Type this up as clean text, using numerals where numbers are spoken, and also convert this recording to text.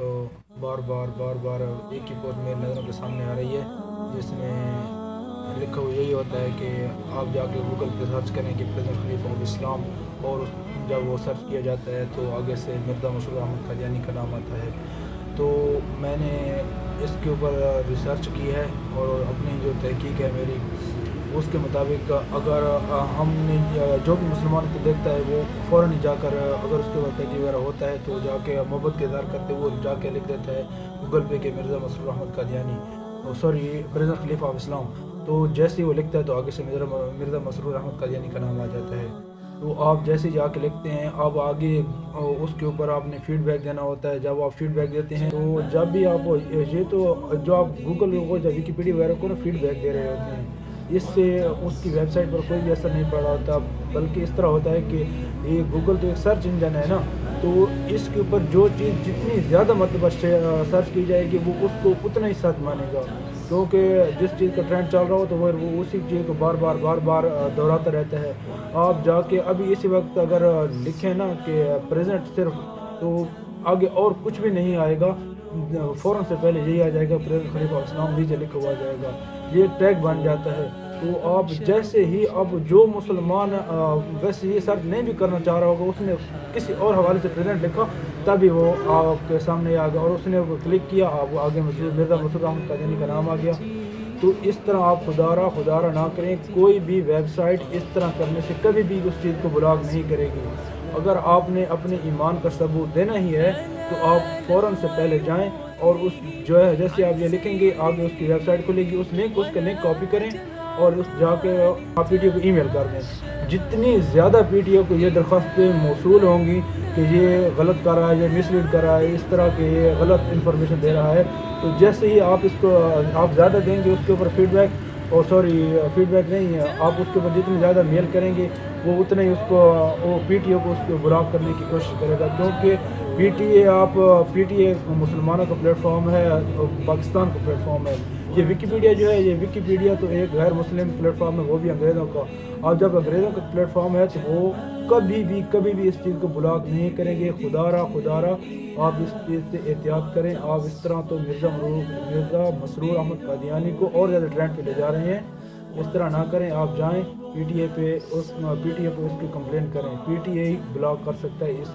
बार बार एक ही पोस्ट मेरी नज़रों के सामने आ रही है, जिसमें लिखा हुआ यही होता है कि आप जाके गूगल पे सर्च करें कि प्रेजेंट खलीफा ऑफ इस्लाम, और जब वो सर्च किया जाता है तो आगे से मिर्ज़ा मसरूर अहमद कादियानी का नाम आता है। तो मैंने इसके ऊपर रिसर्च की है और अपनी जो तहकीक है मेरी, उसके मुताबिक अगर हमने जो भी मुसलमान को देखता है वो फ़ौरन ही जाकर अगर उसके ऊपर तहकीक वगैरह होता है तो जाके मोहब्बत के इज़हार करते हुए जाके लिख देता है गूगल पे के मिर्ज़ा मसरूर अहमद कादियानी, सॉरी प्रेजेंट खलीफा ऑफ इस्लाम। तो जैसे ही वो लिखता है तो आगे से मिर्ज़ा मसरूर अहमद कादियानी का नाम आ जाता है। तो आप जैसे ही जाके लिखते हैं, अब आगे उसके ऊपर आपने फीडबैक देना होता है। जब आप फीडबैक देते हैं तो जब भी आप ये तो जो आप गूगल को जब विकीपीडिया वगैरह को ना फीडबैक दे रहे होते हैं, इससे उसकी वेबसाइट पर कोई भी असर नहीं पड़ रहा होता, बल्कि इस तरह होता है कि ये गूगल तो एक सर्च इंजन है ना, तो इसके ऊपर जो चीज़ जितनी ज़्यादा मतलब सर्च की जाएगी वो उसको उतना ही सच मानेगा, क्योंकि जिस चीज़ का ट्रेंड चल रहा हो तो वो उसी चीज़ को बार बार दोहराता रहता है। आप जाके अभी इसी वक्त अगर लिखें ना कि प्रेजेंट सिर्फ, तो आगे और कुछ भी नहीं आएगा, फ़ौरन से पहले यही आ जाएगा प्रेजेंट खलीफा इस्लाम नीचे लिखा हुआ जाएगा, ये टैग बन जाता है। तो आप जैसे ही अब जो मुसलमान वैसे ये सर्च नहीं भी करना चाह रहा होगा, उसने किसी और हवाले से प्रेजेंट लिखा तभी वो आपके सामने आ गया और उसने वो क्लिक किया, आप आगे मिर्ज़ा मसरूर अहमद कादियानी का नाम आ गया। तो इस तरह आप खुदारा ना करें, कोई भी वेबसाइट इस तरह करने से कभी भी उस चीज़ को ब्लॉक नहीं करेगी। अगर आपने अपने ईमान का सबूत देना ही है तो आप फ़ौरन से पहले जाएं और उस जो है जैसे आप ये लिखेंगे आगे उसकी वेबसाइट खुलेगी, उस लिंक उसका लिंक कॉपी करें और उस जाके आप पीटीओ को ईमेल कर दें। जितनी ज़्यादा पीटीओ को ये दरख्वास्तें मौसूल होंगी कि ये गलत कर रहा है, ये मिसलीड कर रहा है, इस तरह के ये गलत इन्फॉर्मेशन दे रहा है, तो जैसे ही आप इसको आप ज़्यादा देंगे उसके ऊपर फीडबैक नहीं है, आप उसके ऊपर जितनी ज़्यादा मेल करेंगे वो उतना ही वो पीटीओ को उसको ब्लॉक करने की कोशिश करेगा, क्योंकि पीटीए मुसलमानों का प्लेटफॉर्म है, पाकिस्तान का प्लेटफॉर्म है। ये विकीपीडिया जो है, ये विकीपीडिया तो एक गैर मुस्लिम प्लेटफॉर्म है, वो भी अंग्रेज़ों का। और जब अंग्रेज़ों का प्लेटफॉर्म है तो वो कभी भी इस चीज़ को ब्लॉक नहीं करेंगे। खुदारा आप इस चीज़ से एहतियात करें। आप इस तरह तो मिर्ज़ा मसरूर अहमद कादियानी को और ज़्यादा ट्रेंड पे ले जा रहे हैं, इस तरह ना करें। आप जाएं पीटीए पे उसकी कंप्लेंट करें, पीटीए ही ब्लॉक कर सकता है इस